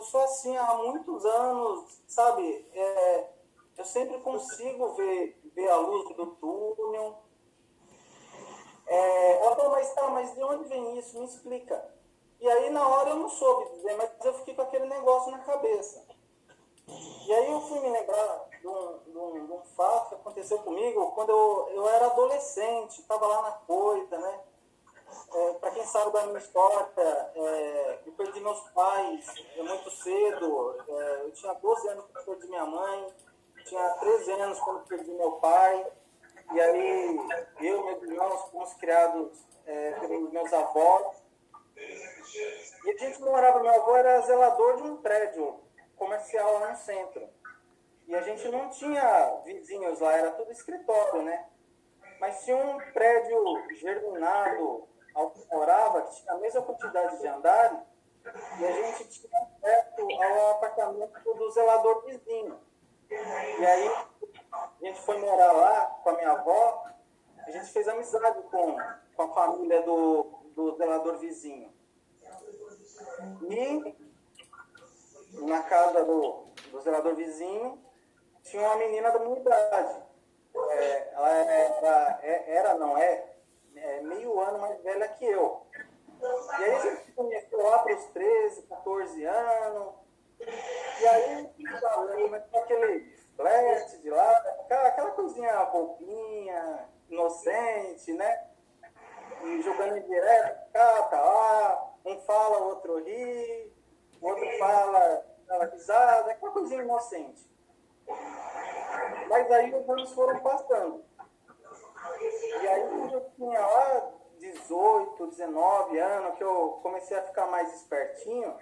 sou assim há muitos anos, sabe? Eu sempre consigo ver a luz do túnel. Ela falou, mas de onde vem isso? Me explica. E aí na hora eu não soube dizer, mas eu fiquei com aquele negócio na cabeça. E aí eu fui me lembrar de um fato que aconteceu comigo quando eu era adolescente, estava lá na coisa, né? Para quem sabe da minha história, eu perdi meus pais muito cedo. Eu tinha 12 anos quando perdi minha mãe, tinha 13 anos quando perdi meu pai. E aí eu e meus irmãos fomos criados pelos meus avós. E a gente morava, meu avô era zelador de um prédio comercial lá no centro. E a gente não tinha vizinhos lá, era tudo escritório, né? Mas tinha um prédio germinado ao que morava, que tinha a mesma quantidade de andares, e a gente tinha acesso ao apartamento do zelador vizinho. E aí a gente foi morar lá com a minha avó, a gente fez amizade com a família do zelador vizinho. E na casa do zelador vizinho tinha uma menina da minha idade. Ela não é meio ano mais velha que eu. E aí a gente se conheceu lá para os 13, 14 anos. E aí começou aquele flerte de lá, aquela coisinha bobinha, inocente, né? E jogando direto, cá, tá lá, um fala, o outro ri, o outro fala risada, aquela coisinha inocente. Mas aí os anos foram passando. E aí quando eu tinha lá 18, 19 anos, que eu comecei a ficar mais espertinho,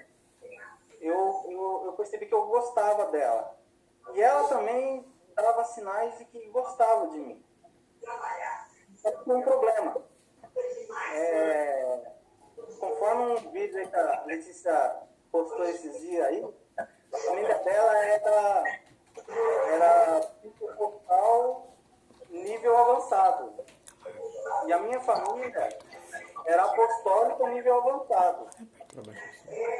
eu percebi que eu gostava dela. E ela também dava sinais de que gostava de mim. Só que tinha um problema. Conforme um vídeo aí que a Letícia postou esses dias aí, a família dela era pentecostal nível avançado. E a minha família era apostólica nível avançado.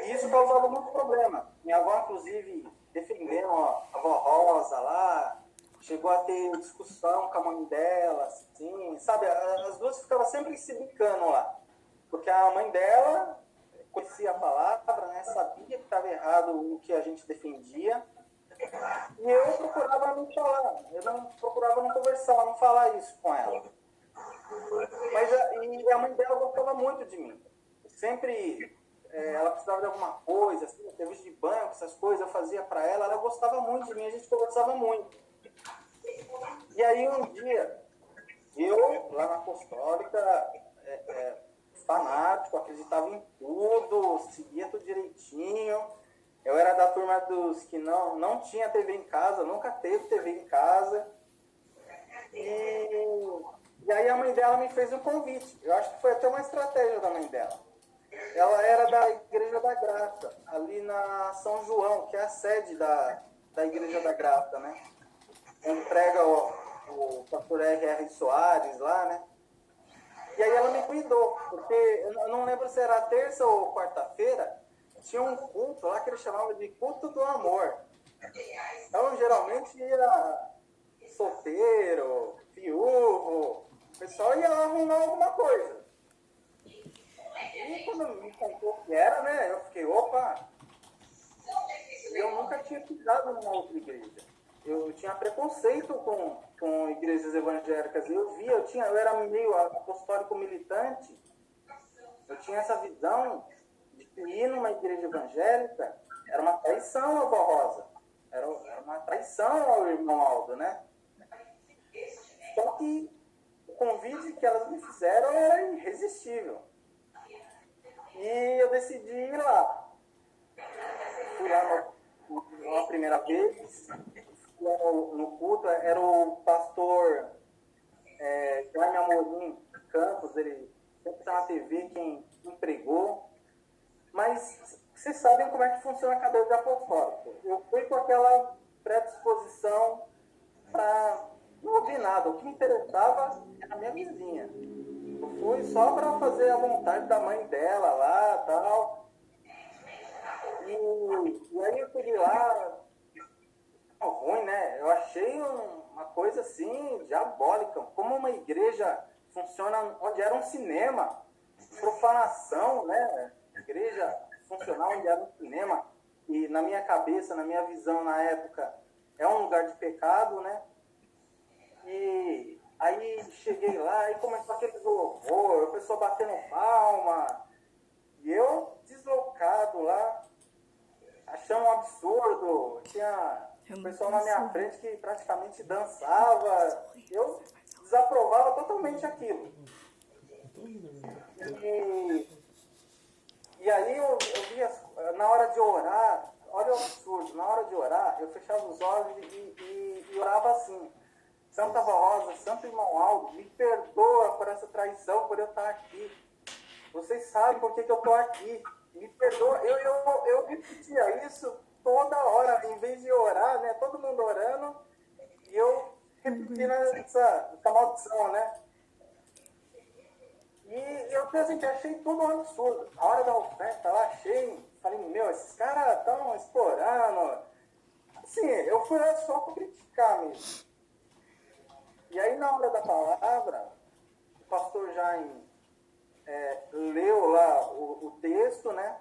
E isso causava muito problema. Minha avó, inclusive, defendendo a avó Rosa lá, chegou a ter discussão com a mãe dela, assim, sabe? As duas ficavam sempre se bicando lá. Porque a mãe dela conhecia a palavra, né? Sabia que estava errado o que a gente defendia. E eu procurava não falar, procurava não conversar, não falar isso com ela. Mas e a mãe dela gostava muito de mim. Sempre ela precisava de alguma coisa, assim, serviço de banco, essas coisas, eu fazia para ela. Ela gostava muito de mim, a gente conversava muito. E aí um dia, eu, lá na Apostólica, fanático, acreditava em tudo, seguia tudo direitinho. Eu era da turma dos que não tinha TV em casa, nunca teve TV em casa. E aí a mãe dela me fez um convite. Eu acho que foi até uma estratégia da mãe dela. Ela era da Igreja da Graça, ali na São João, que é a sede da Igreja da Graça, né? Onde prega o pastor R.R. Soares lá, né? E aí ela me cuidou, porque eu não lembro se era terça ou quarta-feira, tinha um culto lá que ele chamava de culto do amor. Então, geralmente ia solteiro, viúvo, o pessoal ia lá arrumar alguma coisa. E quando me contou que era, né, eu fiquei, opa, eu nunca tinha pisado numa outra igreja. Eu tinha preconceito com igrejas evangélicas. Eu era meio apostólico militante. Eu tinha essa visão de que ir numa igreja evangélica era uma traição à avó Rosa. Era uma traição ao irmão Aldo, né? Só que o convite que elas me fizeram era irresistível. E eu decidi ir lá. Fui lá uma primeira vez, no culto, era o pastor Jaime Amorim Campos, ele sempre está na TV, quem pregou. Mas vocês sabem como é que funciona a cadeia de apostólico. Eu fui com aquela predisposição para não ouvir nada. O que me interessava era a minha vizinha. Eu fui só para fazer a vontade da mãe dela lá e tal. E achei uma coisa assim, diabólica. Como uma igreja funciona onde era um cinema, profanação, né? Igreja funcional onde era um cinema. E na minha cabeça, na minha visão na época, é um lugar de pecado, né? E aí cheguei lá e começou aquele louvor, o pessoal batendo palma. E eu deslocado lá, achando um absurdo. Tinha o pessoal na minha frente que praticamente dançava. Eu desaprovava totalmente aquilo. E aí eu via, na hora de orar, olha o absurdo, na hora de orar, eu fechava os olhos e orava assim: Santa Rosa, Santo Irmão Aldo, me perdoa por essa traição, por eu estar aqui. Vocês sabem por que eu estou aqui. Me perdoa. Eu repetia isso toda hora, em vez de orar, né? Todo mundo orando, e eu repetindo essa maldição, né? E eu assim, achei tudo um absurdo. A hora da oferta lá, falei, meu, esses caras estão explorando. Assim, eu fui lá só para criticar mesmo. E aí, na hora da palavra, o pastor Jaime leu lá o texto, né?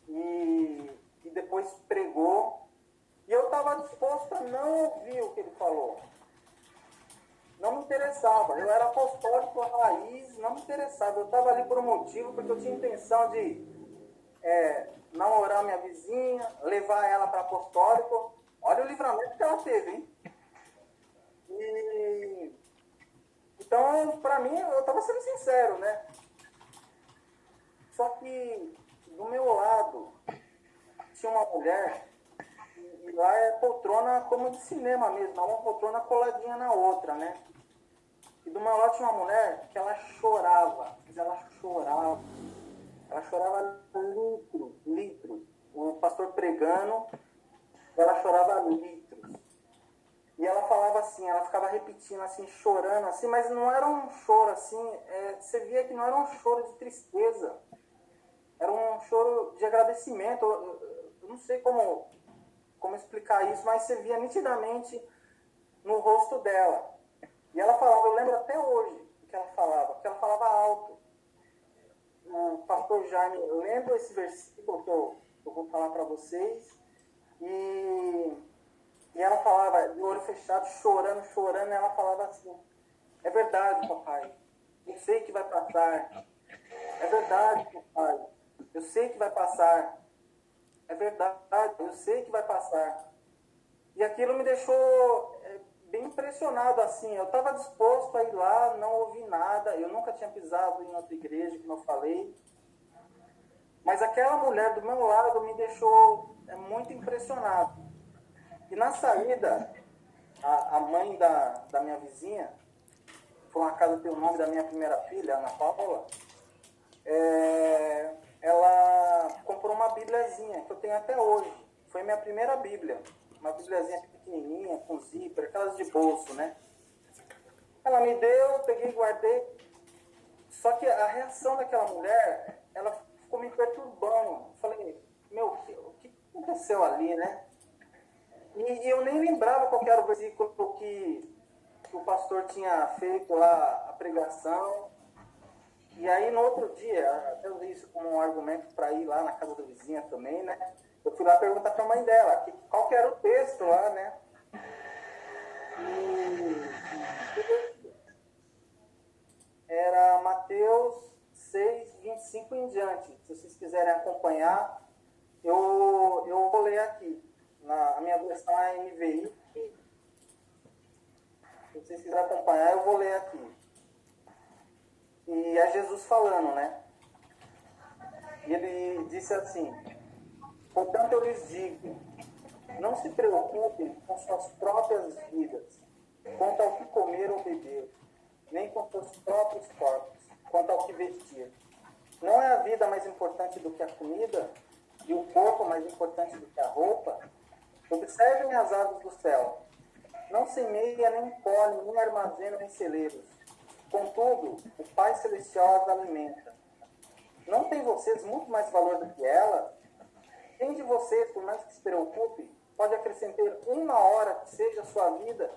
E depois pregou. E eu estava disposto a não ouvir o que ele falou. Não me interessava. Eu era apostólico raiz, não me interessava. Eu estava ali por um motivo, porque eu tinha intenção de namorar minha vizinha, levar ela para apostólico. Olha o livramento que ela teve, hein? Então, para mim, eu estava sendo sincero, né? Só que, do meu lado, tinha uma mulher, e lá é poltrona como de cinema mesmo, uma poltrona coladinha na outra, né? E do meu lado tinha uma mulher que ela chorava, ela chorava litros. O pastor pregando, ela chorava litros. E ela falava assim, ela ficava repetindo assim, chorando assim, mas não era um choro assim, você via que não era um choro de tristeza, era um choro de agradecimento. Eu não sei como explicar isso, mas você via nitidamente no rosto dela. E ela falava, eu lembro até hoje o que ela falava, porque ela falava alto. O pastor Jaime lembra esse versículo que eu vou falar para vocês, e ela falava, de olho fechado, chorando, e ela falava assim: é verdade, papai, eu sei que vai passar. É verdade, papai, eu sei que vai passar. É verdade, eu sei que vai passar. E aquilo me deixou bem impressionado, assim. Eu estava disposto a ir lá, não ouvi nada. Eu nunca tinha pisado em outra igreja, como eu falei. Mas aquela mulher do meu lado me deixou muito impressionado. E na saída, a mãe da minha vizinha, foi uma casa que tem o nome da minha primeira filha, Ana Paula, ela comprou uma bíbliazinha, que eu tenho até hoje. Foi minha primeira bíblia. Uma bíbliazinha pequenininha, com zíper, aquelas de bolso, né? Ela me deu, eu peguei e guardei. Só que a reação daquela mulher, ela ficou me perturbando. Eu falei, meu, o que aconteceu ali, né? E eu nem lembrava qual era o versículo que o pastor tinha feito lá, a pregação. E aí, no outro dia, até usei isso como um argumento para ir lá na casa da vizinha também, né? Eu fui lá perguntar para a mãe dela qual que era o texto lá, né? Era Mateus 6, 25 em diante. Se vocês quiserem acompanhar, eu vou ler aqui. A minha versão é NVI. Se vocês quiserem acompanhar, eu vou ler aqui. E é Jesus falando, né? E ele disse assim: portanto, eu lhes digo, não se preocupem com suas próprias vidas, quanto ao que comer ou beber, nem com seus próprios corpos, quanto ao que vestir. Não é a vida mais importante do que a comida, e o corpo mais importante do que a roupa? Observem as aves do céu. Não semeia, nem colhe, nem armazena em celeiros. Contudo, o Pai Celestial as alimenta. Não tem vocês muito mais valor do que elas? Quem de vocês, por mais que se preocupe, pode acrescentar uma hora que seja a sua vida.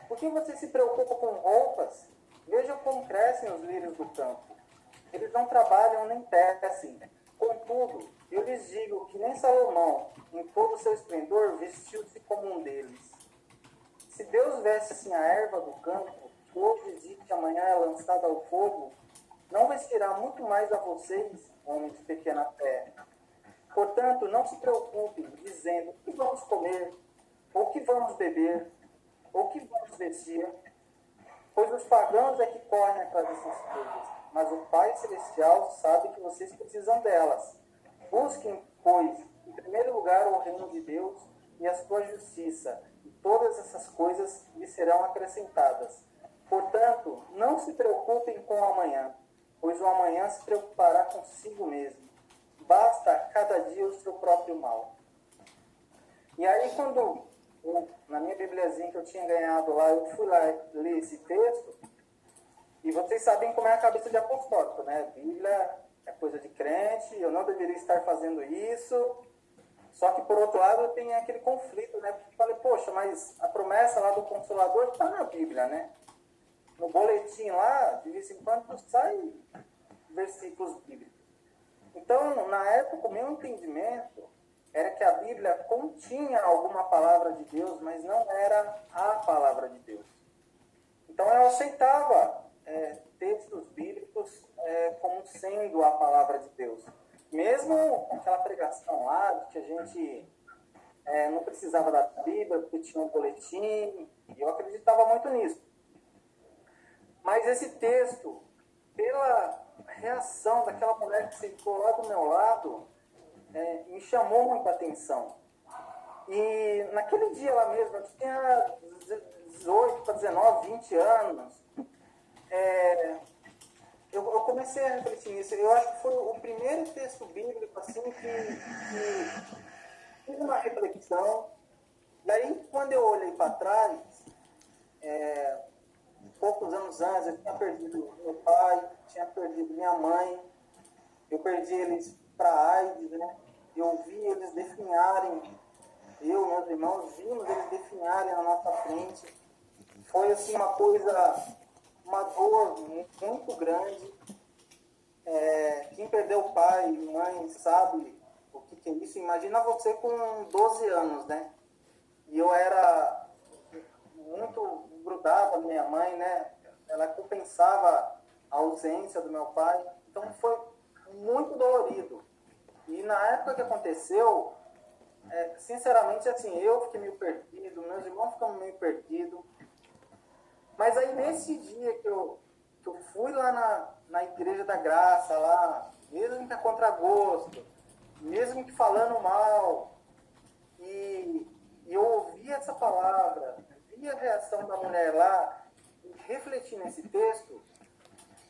Por que você se preocupa com roupas? Veja como crescem os lírios do campo. Eles não trabalham nem tecem. Contudo, eu lhes digo que nem Salomão, em todo o seu esplendor, vestiu-se como um deles. Se Deus veste assim a erva do campo, que hoje existe e amanhã é lançada ao fogo, não vestirá muito mais a vocês, homens de pequena fé. Portanto, não se preocupem, dizendo o que vamos comer, ou o que vamos beber, ou o que vamos vestir, pois os pagãos é que correm atrás dessas coisas, mas o Pai Celestial sabe que vocês precisam delas. Busquem, pois, em primeiro lugar o reino de Deus e a sua justiça, e todas essas coisas lhe serão acrescentadas. Portanto, não se preocupem com o amanhã, pois o amanhã se preocupará consigo mesmo. Basta a cada dia o seu próprio mal. E aí, quando na minha bibliazinha que eu tinha ganhado lá, eu fui lá ler esse texto, e vocês sabem como é a cabeça de apostólico, né? Bíblia é coisa de crente, eu não deveria estar fazendo isso. Só que, por outro lado, tem aquele conflito, né? Porque eu falei, poxa, mas a promessa lá do Consolador está na Bíblia, né? No boletim lá, de vez em quando, sai versículos bíblicos. Então, na época, o meu entendimento era que a Bíblia continha alguma palavra de Deus, mas não era a palavra de Deus. Então, eu aceitava textos bíblicos como sendo a palavra de Deus. Mesmo aquela pregação lá, de que a gente não precisava da Bíblia, porque tinha um boletim, eu acreditava muito nisso. Mas esse texto, pela reação daquela mulher que sentou lá do meu lado, me chamou muita atenção. E naquele dia lá mesmo, eu tinha 18 para 19, 20 anos, eu comecei a refletir nisso. Eu acho que foi o primeiro texto bíblico assim, que fiz uma reflexão. Daí, quando eu olhei para trás, poucos anos antes, eu tinha perdido meu pai, tinha perdido minha mãe, eu perdi eles para AIDS, né? Eu vi eles definharem, eu e meus irmãos vimos eles definharem na nossa frente. Foi assim uma coisa, uma dor muito grande. Quem perdeu pai e mãe sabe o que é isso. Imagina você com 12 anos, né? E eu era muito grudado à minha mãe, né? Ela compensava a ausência do meu pai. Então foi muito dolorido. E na época que aconteceu, sinceramente, assim, eu fiquei meio perdido, meus irmãos ficam meio perdidos. Mas aí nesse dia que eu fui lá na Igreja da Graça, lá, mesmo que a contragosto, mesmo que falando mal, e eu ouvi essa palavra, vi a reação da mulher lá, e refleti nesse texto,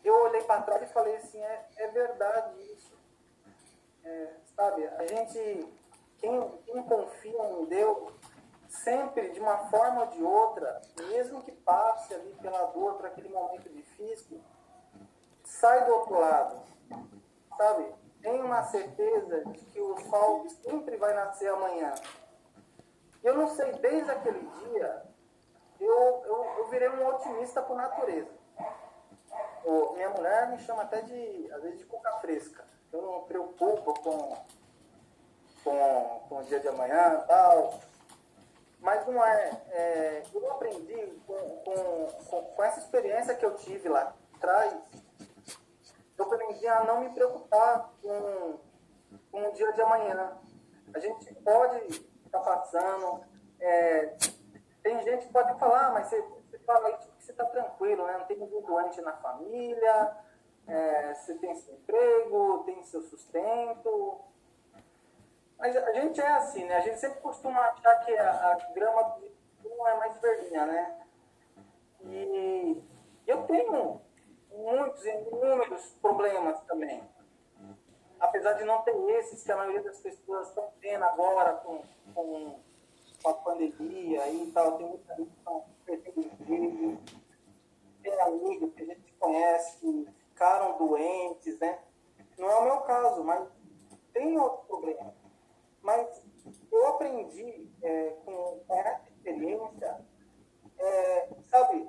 eu olhei para trás e falei assim, é verdade isso. Sabe, a gente, quem confia em Deus, sempre, de uma forma ou de outra, mesmo que passe ali pela dor, por aquele momento difícil, sai do outro lado, sabe? Tem uma certeza de que o sol sempre vai nascer amanhã. Eu não sei, desde aquele dia, eu virei um otimista por natureza. Minha mulher me chama até às vezes, de cuca fresca. Eu não me preocupo com o dia de amanhã e tal. Mas não eu aprendi com essa experiência que eu tive lá atrás, eu aprendi a não me preocupar com o dia de amanhã. A gente pode estar passando, tem gente que pode falar, mas você fala isso porque você está tranquilo, né? Não tem ninguém doente na família, você tem seu emprego, tem seu sustento. Mas a gente é assim, né? A gente sempre costuma achar que a grama não é mais verdinha, né? E eu tenho muitos, inúmeros problemas também. Apesar de não ter esses que a maioria das pessoas estão tendo agora com a pandemia e tal. Tem muita gente que estão perdendo emprego. Tem amigos que a gente conhece que ficaram doentes, né? Não é o meu caso, mas tem outro problema. Mas eu aprendi aprendi com essa experiência, sabe,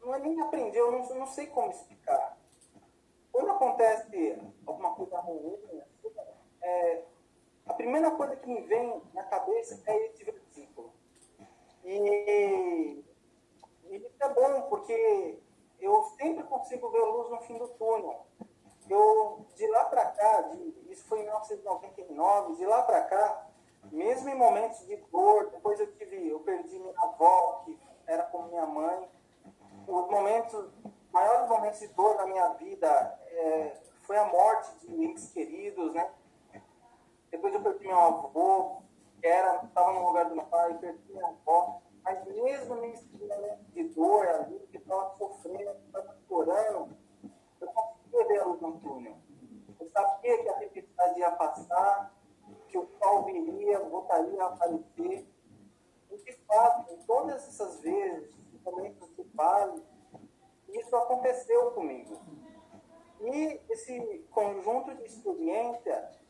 não é nem aprendi, eu não sei como explicar. Quando acontece alguma coisa ruim, a primeira coisa que me vem na cabeça é esse versículo. E isso é bom, porque eu sempre consigo ver luz no fim do túnel. De lá para cá, isso foi em 1999, de lá para cá, mesmo em momentos de dor, depois eu perdi minha avó, que era como minha mãe, os maiores momentos de dor na minha vida foi a morte de entes queridos, né? Depois eu perdi meu avô, que estava no lugar do meu pai, perdi minha avó. Mas mesmo nesse momento de dor ali, que estava sofrendo, que estava chorando, eu conseguia ver a luz no túnel. Eu sabia que a tempestade ia passar, que o sol viria, voltaria a aparecer. E de fato, em todas essas vezes, momentos de paz, isso aconteceu comigo. E esse conjunto de experiência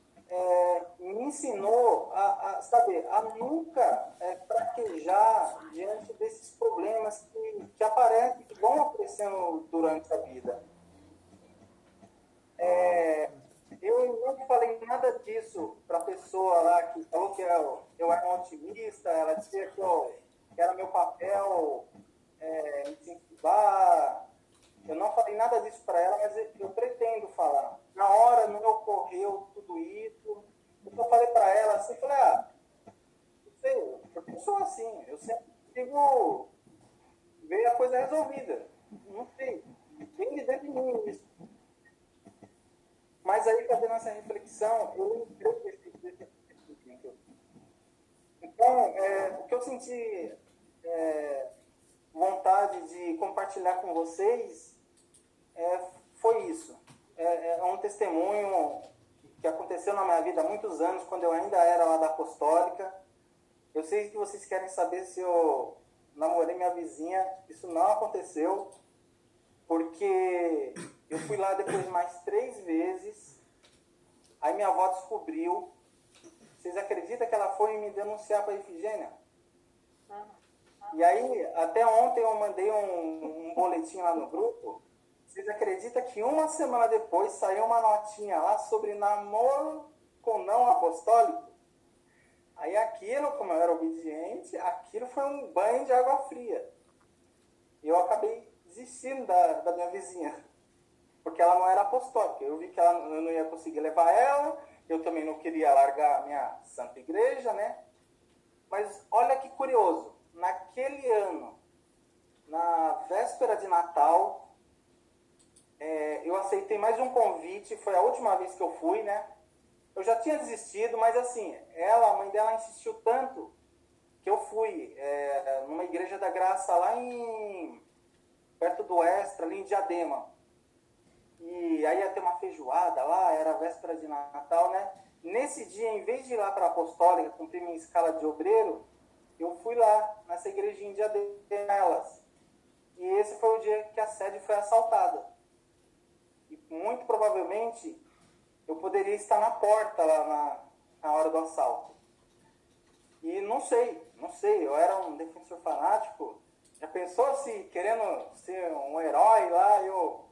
me ensinou a nunca fraquejar diante desses problemas que aparecem, que vão aparecendo durante a vida. Eu não falei nada disso para a pessoa lá que falou que eu era um otimista, ela dizia que era meu papel incentivar. Eu não falei nada disso para ela, mas eu pretendo falar. Na hora não ocorreu tudo isso. Eu falei para ela assim, não sei, eu sou assim, eu sempre consigo ver a coisa resolvida. Não sei, vem de dentro de mim isso. Mas aí, fazendo essa reflexão, eu lembrei desse sentimento. Então, o que eu senti vontade de compartilhar com vocês foi isso. É um testemunho que aconteceu na minha vida há muitos anos, quando eu ainda era lá da Apostólica. Eu sei que vocês querem saber se eu namorei minha vizinha. Isso não aconteceu, porque eu fui lá depois mais 3 vezes. Aí minha avó descobriu. Vocês acreditam que ela foi me denunciar para a Efigênia? E aí, até ontem eu mandei um boletim lá no grupo. Vocês acreditam que uma semana depois saiu uma notinha lá sobre namoro com não apostólico? Aí aquilo, como eu era obediente, aquilo foi um banho de água fria. E eu acabei desistindo da minha vizinha, porque ela não era apostólica. Eu vi que eu não ia conseguir levar ela, eu também não queria largar a minha santa igreja, né? Mas olha que curioso, naquele ano, na véspera de Natal, eu aceitei mais um convite, foi a última vez que eu fui, né? Eu já tinha desistido, mas assim, a mãe dela insistiu tanto que eu fui numa igreja da graça lá perto do Extra, ali em Diadema. E aí ia ter uma feijoada lá, era a véspera de Natal, né? Nesse dia, em vez de ir lá para a Apostólica, cumprir minha escala de obreiro, eu fui lá, nessa igrejinha de Diadema. E esse foi o dia que a sede foi assaltada. E muito provavelmente eu poderia estar na porta lá na hora do assalto. E não sei, eu era um defensor fanático. Já pensou se querendo ser um herói lá, eu,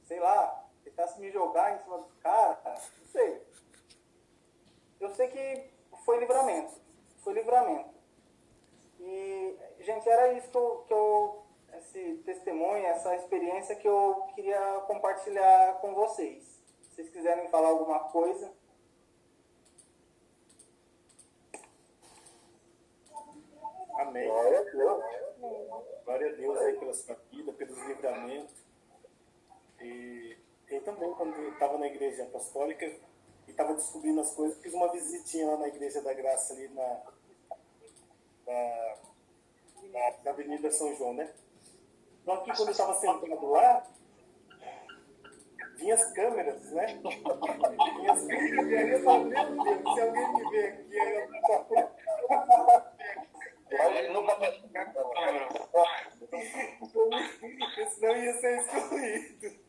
sei lá, tentasse me jogar em cima dos caras? Não sei. Eu sei que foi livramento. E, gente, era isso esse testemunho, essa experiência que eu queria compartilhar com vocês. Se vocês quiserem falar alguma coisa. Amém. Glória a Deus aí pela sua vida, pelos livramentos. E eu também, quando eu estava na igreja apostólica e estava descobrindo as coisas, fiz uma visitinha lá na Igreja da Graça, ali na Avenida São João, né? Então aqui, quando eu estava sentado lá, vinha as câmeras, né? Vinha as câmeras, e aí eu falei, meu Deus, se alguém me ver aqui, aí eu senão ia ser excluído.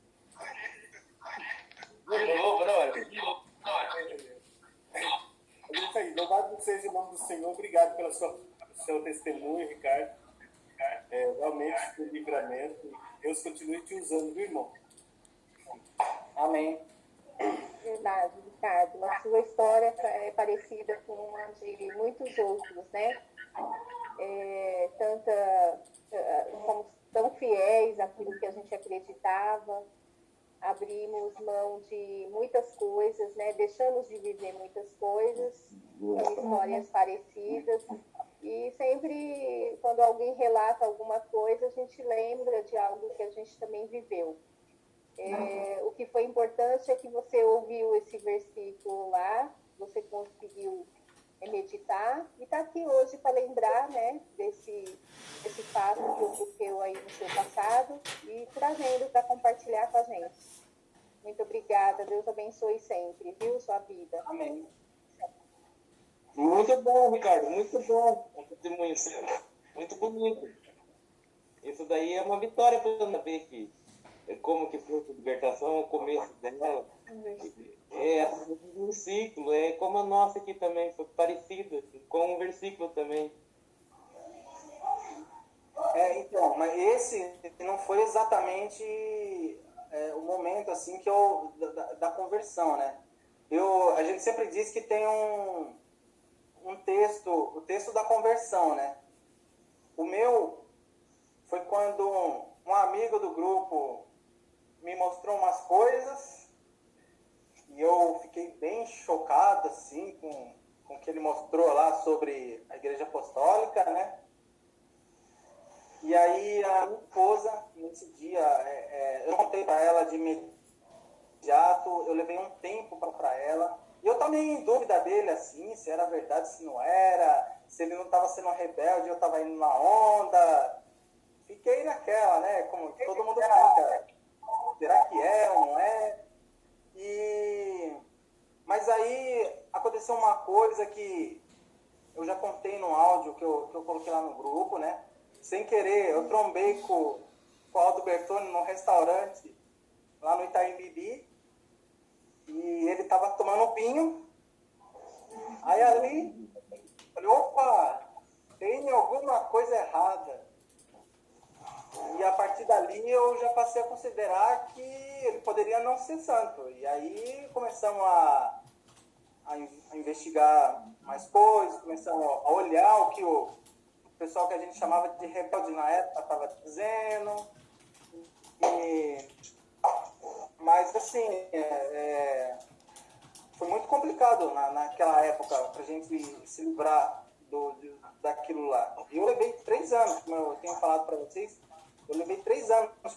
De novo, não, olha. Isso aí, louvado seja o nome do Senhor. Obrigado pelo seu testemunho, Ricardo. Realmente, por livramento. Deus continue te usando, viu, irmão? Amém. Verdade, Ricardo. A sua história é parecida com a de muitos outros, né? Fomos tão fiéis àquilo que a gente acreditava, abrimos mão de muitas coisas, né? Deixamos de viver muitas coisas, com histórias parecidas. E sempre, quando alguém relata alguma coisa, a gente lembra de algo que a gente também viveu. O que foi importante é que você ouviu esse versículo lá, você conseguiu meditar e está aqui hoje para lembrar, né, desse fato que ocorreu aí no seu passado e trazendo para compartilhar com a gente. Muito obrigada, Deus abençoe sempre, viu, sua vida. Amém. Muito bom, Ricardo, muito bom o testemunho seu. Muito bonito. Isso daí é uma vitória para eu saber que como que foi a libertação, o começo dela. É um ciclo, é como a nossa aqui também, foi parecida, com um versículo também. Então, mas esse não foi exatamente o momento assim que da conversão, né? A gente sempre diz que tem um texto, o texto da conversão, né? O meu foi quando um amigo do grupo me mostrou umas coisas e eu fiquei bem chocado assim com o que ele mostrou lá sobre a Igreja Apostólica, né? E aí a minha esposa, nesse dia, eu contei para ela de imediato, eu levei um tempo para ela, e eu estava meio em dúvida dele, assim, se era verdade, se não era, se ele não estava sendo rebelde, eu estava indo na onda. Fiquei naquela, né, como todo mundo fica, será que é ou não é? Mas aí aconteceu uma coisa que eu já contei no áudio que eu coloquei lá no grupo, né? Sem querer, eu trombei com o Aldo Bertoni num restaurante lá no Itaim Bibi e ele estava tomando vinho. Aí ali, falei, opa, tem alguma coisa errada. E a partir dali eu já passei a considerar que ele poderia não ser santo. E aí começamos a investigar mais coisas, começamos a olhar o que o pessoal que a gente chamava de rebelde na época estava dizendo. Mas assim, foi muito complicado naquela época para a gente se livrar daquilo lá. E eu levei 3 anos, como eu tenho falado para vocês, eu levei 3 anos